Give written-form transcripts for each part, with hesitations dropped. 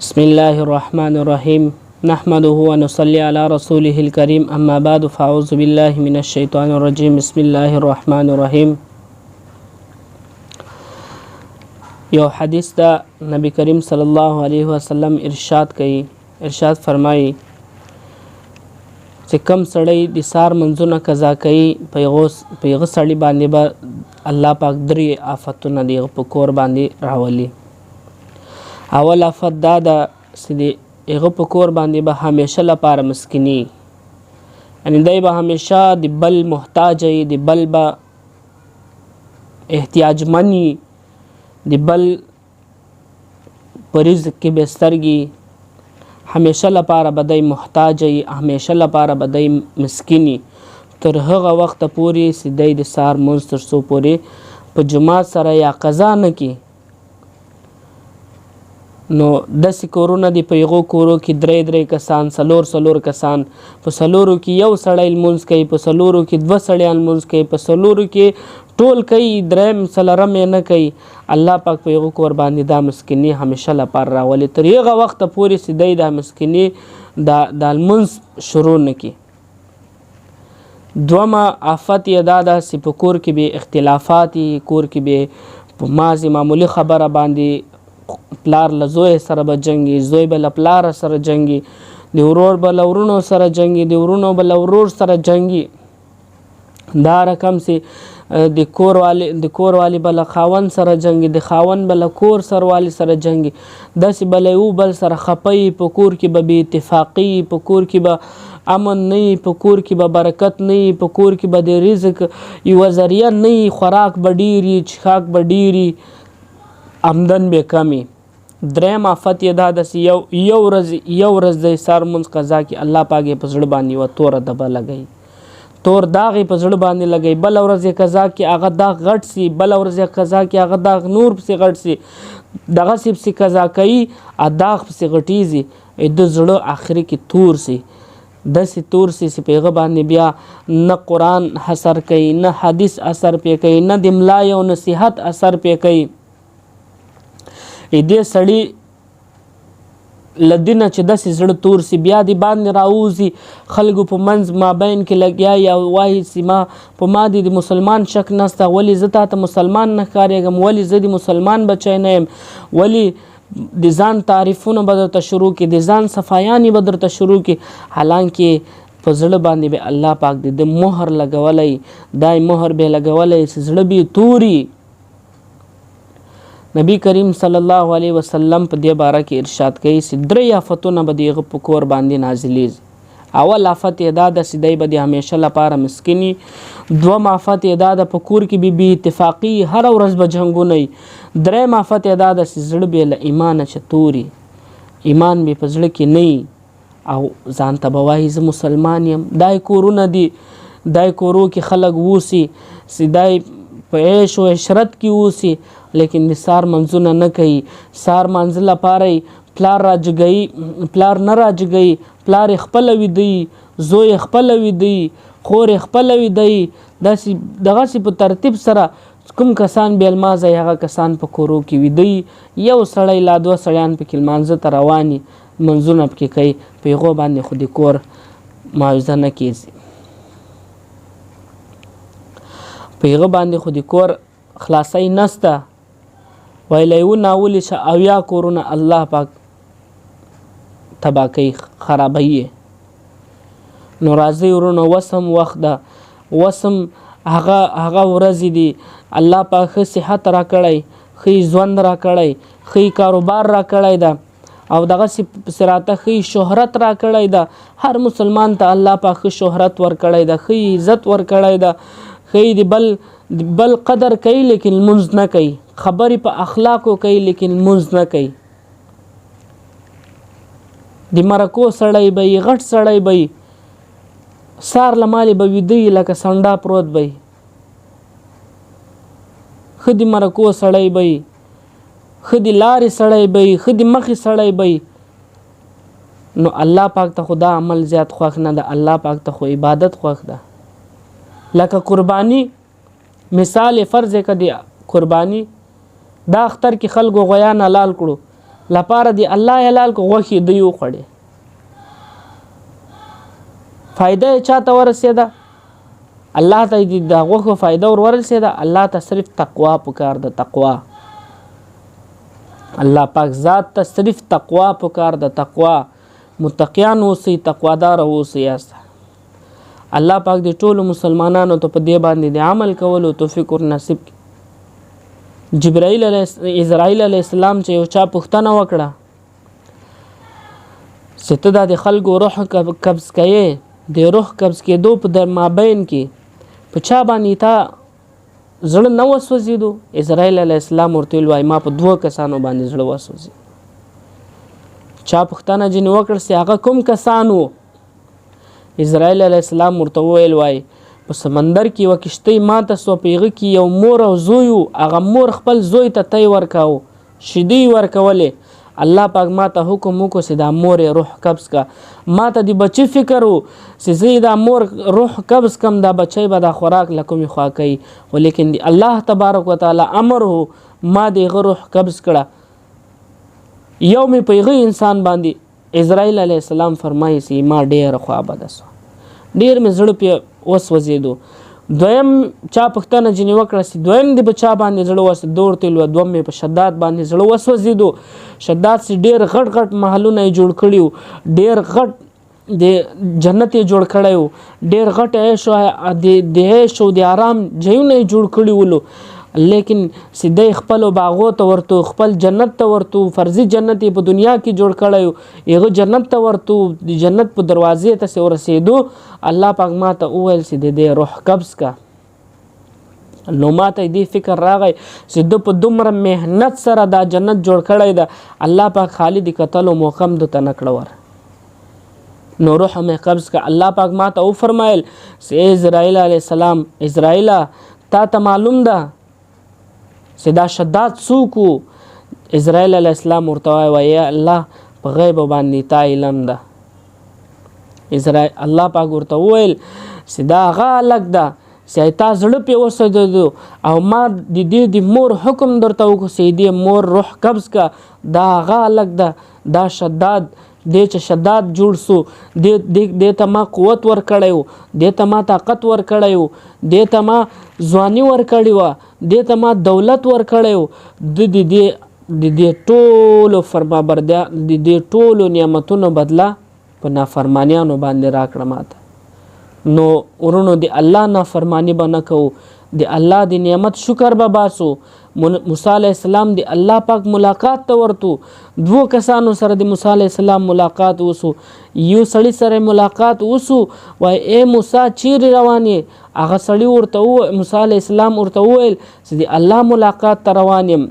بسم الله الرحمن الرحيم نحمده ونصلي على رسوله الكريم أما بعد فأعوذ بالله من الشيطان الرجيم بسم الله الرحمن الرحيم یو حدیث دا نبی کریم صلی الله علیه وسلم ارشاد فرمایي چې کم سړی د سار منځونه قضا کوي په یغه سړی باندې به الله پاک درې آفتونه د په کور باندې راولي. اول آفت دا ده چې د هغه په کور باندې به همیشه لپاره مسکیني، یعنې دی به همیشه د بل محتاج وي، د بل به احتیاجمن وي، د بل په رزق کې به سترګي، همیشه لپاره به دی محتاج وي، همیشه لپاره به دی مسکیني تر هغه وخته پورې چې دی د سهار لمونځ تر څو پورې په جماعت سره یا قضا نه کړي. نو داسې کورونه دي، په یغو کورو کې درې کسان، څلور کسان، په څلورو کې یو سړی لمونځ کوي، په څلورو کې دوه سړیان لمونځ کوي، په څلورو کې ټول کوي، دریم څلرم یې نه کوي. الله پاک په یغو کور باندې دا مسکیني همیشه لپاره راولي تر هغه وخته پورې چې دی دا مسکیني دا لمونځ شروع نه کړي. دویمه آفت یې دا ده چې په کور کې به اختلافات وي، کور کې به په مازې معمولي خبره باندې پلار له زوی سره به جنګي، زوی به له پلار سره جنګي، د ورور به له ورونو سره جنګي، د ورونو به له ورور سره جنګي. دا رقم چې د کور والی به له خاوند سره جنګي، د خاوند به له کور سروالي سره جنګي، داسې به له یو بل سره خپي، په کور کې به بې اتفاقي، په کور کې به امن نه وي، په کور کې به برکت نه وي، په کور کې به د رزق یوه ذریعه نه وي، خوراک به ډېري، څښاک به ډېري، آمدن به کمی. دریم آفت یې دا ده چې یو ورځ د سهار لمونځ قضا کې الله پاک یې په زړه باندې یوه توره دبه لګوي، تور داغ یې په زړه باندې لګوي. بله ورځ یې قضا کې هغه داغ غټ سي، بله ورځ یې قضا کې هغه داغ نور پسې غټ سي، دغسې پسې قضا کوي، داغ پسې غټیږي، د زړه آخري کې تور سي، داسې تور سي چې په هغه باندې بیا نه قرآن اثر کوي، نه حدیث اثر پې کوي، نه د ملا یو نصیحت اثر پې کوي. دې سړي له دې نه چې داسې زړه تور سي، بیا د باندې راوځي، خلکو په منځ مابین کې لګیا یا وایي چې په ما د مسلمان شک نسته، ولې زه تا ته مسلمان نه ښکارېږم، ولې زه د مسلمان بچی نه یم، ولې د ځان تعریفونه به درته شروع کړي، د ځان صفایانې به درته شروع کړي. حالانکې په زړه باندې به الله پاک د مهر لګولی، دای مهر به لګولی چې زړه به توري. نبی کریم صلی الله علیه وسلم په دې باره کې ارشاد کوي چې درې آفتونه به د هغه په کور باندې نازلیږي. اول آفت یې دا ده چې دی به د همیشه لپاره مسکیني. دویم آفت یې دا ده په کور کې به بې اتفاقي، هره ورځ به جنګونه وي. دریم آفت یې دا ده چې زړه به له ایمانه چتوري، ایمان به په زړه کې نه وي او ځان ته به وایي زه مسلمان یم. دای کورونه دي، دای کورو کې خلک اوسي چې دای په عیش و عشرت کې اوسي، لیکن د سهار منځونه نه کوي. سهار منځه لپاره پلار راجګوي، پلار نه راجګوي، پلار یې خپله ویدوي، زوی یې خپله ویدوي، خور یې خپله ویدوي. دغسې په ترتیب سره کوم کسان بې المازه هغه کسان په کورو کې ویدوي. یو سړی لا دوه سړیان پکې لمانځه ته روان وي، منځونه پکې کوي، په هغو باندې خو د کور معاوضه نه کیږي، په هغه باندې خو د کور خلاصی نسته. ویلی و ناولی شه اویا کورونه الله پاک تباه کوي، خرابوي. نو راځئ ورونو، وسم وخت ده، وسم هغه ورځې دي. الله پاک ښه صحت راکړی، ښه ژوند راکړی، ښه کاروبار راکړی ده او دغسې پسې راته ښه شهرت راکړی ده. هر مسلمان ته الله پاک ښه شهرت ورکړی ده، ښه عزت ورکړی ده، ښه د بل قدر کوي لیکن لمونځ نه کوي، خبرې په اخلاقو کوي لیکن لمونځ نه کوي. د مرکو سړی به یې، غټ سړی به یې، سهار له مالې به ویده یي لکه سنډا پروت به یې، ښه د مرکو سړی به یې، ښه د لارې سړی به یې، ښه د مخې سړی به یې. نو الله پاک ته خو دا عمل زیات خوښ نه ده، الله پاک ته خو عبادت خوښ ده. لکه قربانی مثال فرض کړه، د قربانی دا اختر کې خلکو غویان حلال کړو، لپاره دی الله حلال کو غوښې دوی وخوړې فایده یې چاته ورسېده الله ته د غوښو فایده ورسېده الله ته صرف تقوا پکار ده تقوا الله پاک ذات ته صرف تقوا پکار ده تقوا متقیان اوسئ تقوادار اوسئ یاست الله پاک دې ټولو مسلمانانو ته په دې باندې د عمل کولو توفیق ورنصیب کړي اسرائیل علیه السلام چې یو چا پوښتنه وکړه چې ته دا د خلکو روح قبض کوې د روح قبض کېدو په در مابین کې په چا باندې تا زړه نه وسوځېدو اسرائیل علیه السلام ورته ویل وایي ما په 2 کسانو باندې زړه وسوځېد چا پوښتنه ځینې وکړه چې هغه کوم کسان وو اسرائیل علیه السلام ورته وویل وایي په سمندر کې یوه کښتۍ ماته سوه په هغه کې یو مور او زوی و هغه مور خپل زوی ته تی ورکاوه شیدې ورکولې الله پاک ما ته حکم وکړو چې دا مور روح قبض کا ما ته د بچی فکر و چې زه دا مور روح قبض کم دا بچی به دا خوراک له کومې خوا کوي خو لیکن د الله تبارک وتعالی امر هو ما د هغه روح قبض کړه یو مې په هغه انسان باندې اسرائیل علیه السلام فرمایي چې ما ډېره خوا بده سوه ډېر مې زړه پې وسوځېدو دویم چا پوښتنه ځینې وکړه چې دویم دې په چا باندې زړه وسوځېدو ورته ویل دویم مې په شداد باندې زړه وسوځېدو شداد چې ډېر غټ غټ محلونه یې جوړ کړي وو ډېر غټ د جنت یې جوړ کړی وو ډېر غټ عیش د عیش او د آرام ځایونه یې جوړ کړي ولو لیکن سیدای خپل باغو ته ورته خپل جنت ته ورته فرضي جنت په دنیا کې جوړ کړی یو جنت ته ورته د جنت په دروازې ته ورسېدو الله پاک ما ته وویل چې د دې روح قبض کا نو ما ته دې فکر راغی چې د په دومره مهنت سره دا جنت جوړ کړی ده الله پاک خالی د کتلو موقع هم دته نه کړه ور نو روح مې قبض کا الله پاک ما ته وفرمایل چې اسرائیل علیه السلام اسرائیل تا ته معلوم ده چې دا شداد څوک و اسرائیل علیه السلام ورته وایي یا الله په غیب باندې تا علم ده الله پاک ورته وویل چې دا هغه هلک ده چې تا زړه پې وسوځېدو او ما د دې د مور حکم درته وکړو چې دې مور روح قبض کا دا هغه هلک ده دا شداد دې چې شداد جوړ سو دې ته ما قوت ورکړی و دې ته ما طاقت ورکړی و دې ته ما ځواني ورکړې وه دې ته ما دولت ورکړی و د دې ټولو فرمانبردیا د دې ټولو نعمتونو بدله په نافرمانیانو باندې راکړه ماته نو ورونو د الله نافرمانی به نه کوو د الله د نعمت شکر به باسو موسی علیه السلام د الله پاک ملاقات ته ورتو 2 کسانو سره د موسی علیه السلام ملاقات وسو یو سړي سره ملاقات وسو وای اے موسی چیرې روان یې هغه سړي ورته موسی علیه السلام ورته وویل چې د الله ملاقات ته روان یم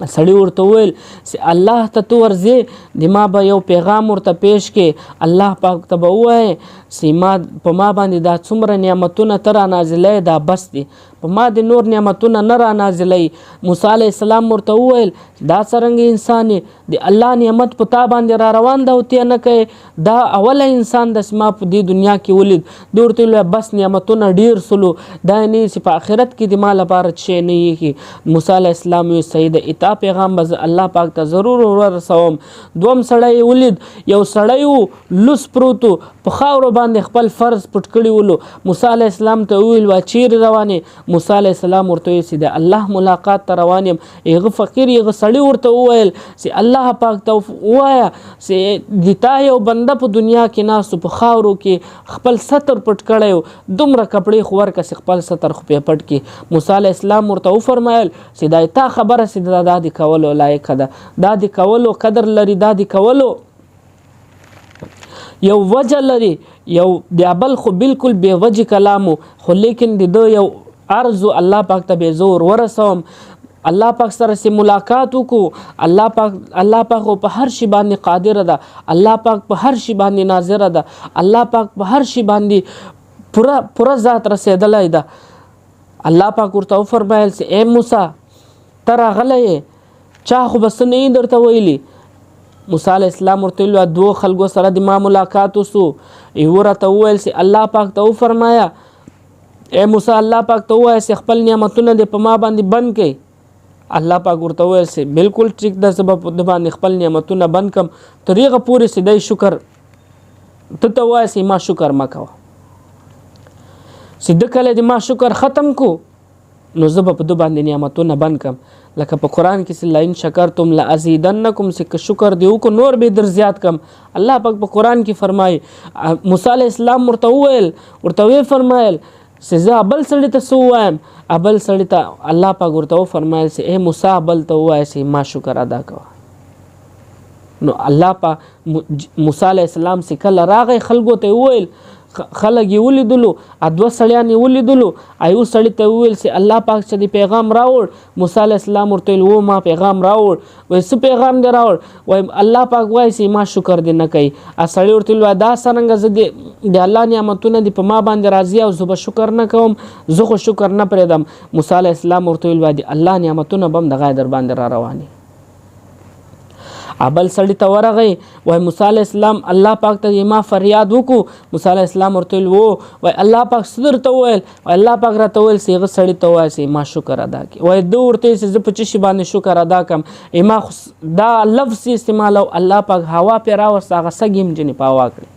سړی ورته وویل چې الله ته تو ورځې د ما به یو پیغام ورته پیش کې الله پاک ته به ووایې چې په ما باندې دا څومره نعمتونه ته رانازلوي دا بس دی په ما د نور نعمتونه نه رانازلوي موسی علیه السلام ورته وویل دا څرنګه انسان د الله نعمت په تا باندې را روان ده او ته نه کوې دا اوله انسان د ما په دې دنیا کې ولید د ورته ویل بس نعمتونه ډېر سلو دا نه چې په آخرت کې د ما لپاره شی نه یې موسی علیه السلام ویل صحیح ده تا پیغام به الله پاک ته ضرور ورسوم دوم سړی ولید یو سړی و لوس پروت په خاورو باندې خپل فرض پټ کړي ولو موسی علیه السلام ته وویل وا چیرې روانې موسی علیه السلام ورته ویل چې د الله ملاقات ته روان یم هغه فقیر هغه سړی ورته وویل چې الله پاک ته ووایه چې د تا یو بنده په دنیا کې ناستو په خاورو کې خپل ستر پټ کړی و دومره کپړې خو ورکړه چې خپل ستر خو پې پټ کړي موسی علیه السلام ورته وفرمایل چې دا تا خبره چې دا د کولو لایق ده دا د کولو قدر لري دا د کولو یو وجه لري یو د بل خو بالکل بې وجه کلامو خو لیکن د یو عرض الله پاک ته به زور ورسوم الله پاک سره سي ملاقات وکړو الله پاک په هر شي باندې قادر ده الله پاک په هر شي باندې ناظر ده الله پاک په هر شي باندې پورا ذات رسیدلای ده الله پاک ورته فرمایل چې اے موسی تر غلې چا خو بس نه درته ویلي موسی علیه السلام ورته ویل 2 خلکو سره د ما ملاقات وسو یو راته وویل چې الله پاک ته وفرمایا اے موسی الله پاک ته ووایه چې خپل نعمتونه دې په ما باندې بند کړي الله پاک ورته وویل چې بالکل ټیک ده زه به د باندې خپل نعمتونه بند کړم تر هغه پورې چې دی شکر ته ته وایې چې ما شکر مه کوه چې ده کله د ما شکر ختم کو نو زه به په ده باندې نعمتونه بند کړم لکه په قرآن کې چې لئن شکرتم لازیدنکم چې که شکر دی وکړو نور به در زیات کم الله پاک په قرآن کې فرمایي موسی علیه السلام ورته ویې فرمایل چې زه بل سړي ته څه ووایم بل سړي ته الله پاک ورته وفرمایل چې ای موسی بل ته ووایه چې ما شکر ادا کوه نو الله پاک موسی علیه السلام چې کله راغی خلکو ته وویل خلک یې ولیدلو دوه سړیان یې ولیدلو یو سړي ته وویل چې الله پاک چې د پیغام راوړ موسی علیه السلام ورته ویل و ما پیغام راوړ وایي څه پیغام دې راوړ وایي الله پاک وایي چې ما شکر دې نه کوي سړي ورته ویل دا څرنګه زه د الله نعمتونه دې په ما باندې راضي او زه به شکر نه کوم زه خو شکر نه پرېږدم موسی علیه السلام ورته ویل وایي د الله نعمتونه به هم دغه در باندې را روانې بل سړي ته ورغی وای موسی علیه السلام الله پاک ته ما فریاد وکړو موسی علیه السلام ورته ویل وای الله پاک څه درته وویل وای الله پاک راته وویل چې هغه سړي ته ووایه چې ما شکر ادا کړي وای ده ورته چې زه په څه شي باندې شکر ادا کړم ما دا لفظ استعمالو الله پاک هوا پرې راوسته هغه سږي هم ځینې په هوا کړي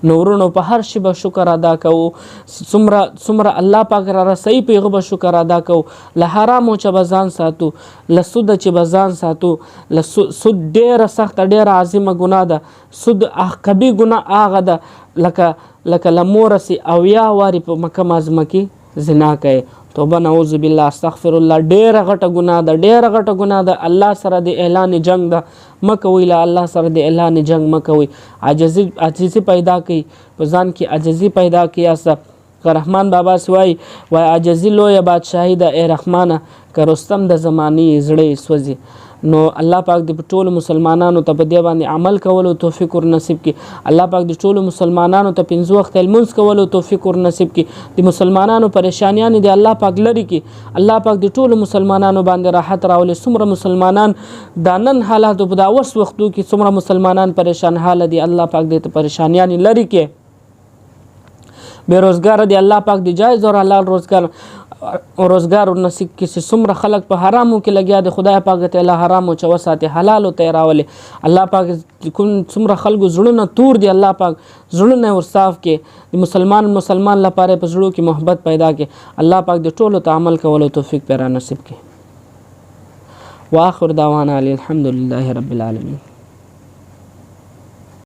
نو ورونو په هر شي به شکر ادا کوو څومره الله پاک را رسوي په هغه به شکر ادا کوو له حرامو چې به ځان ساتو له سوده چې به ځان ساتو له سود ډېره سخته ډېره عظیمه ګناه ده سود کبي ګناه هغه ده لکه له موره سي 80 وارې په مکه معظمه کې زنا کوي توبه نعوذ بالله استغفر الله ډېره غټه ګناه ده ډېره غټه ګناه ده الله سره د اعلان جنگ ده مه کوئ له الله سره د اعلان جنگ مه کوئ عاجزي پیدا کوي په ځان کې عاجزي پیدا کوي که رحمان بابا وایي عاجزي لویه بادشاهي ده ای رحمانه که رستم د زمانې زړه سوځي نو الله پاک د ټولو مسلمانانو ته په دې باندې عمل کولو توفیق ور نصیب کړي الله پاک د ټولو مسلمانانو ته 5 وخت لمونځ کولو توفیق ور نصیب کړي د مسلمانانو پریشانیاں دي الله پاک لري کړي الله پاک د ټولو مسلمانانو باندې راحت راولي څومره مسلمانان د نن حالات په دا وس وختو کې څومره مسلمانان پریشان حال دي الله پاک دې ته پریشانیاں لري کړي بیروزګار دي الله پاک د جایز او حلال روزګار نصیب کې چې څومره خلک په حرامو کې لګیا دي خدای پاک ته حرامو چې وساتي حلال ته راولي الله پاک کوم څومره خلکو زړونه تور دي الله پاک زړونه ورصاف کې د مسلمان لپاره په زړه کې محبت پیدا کې الله پاک د ټولو ته عمل کولو توفیق پیرا نصیب کې واخر دعوانا الحمد لله رب العالمین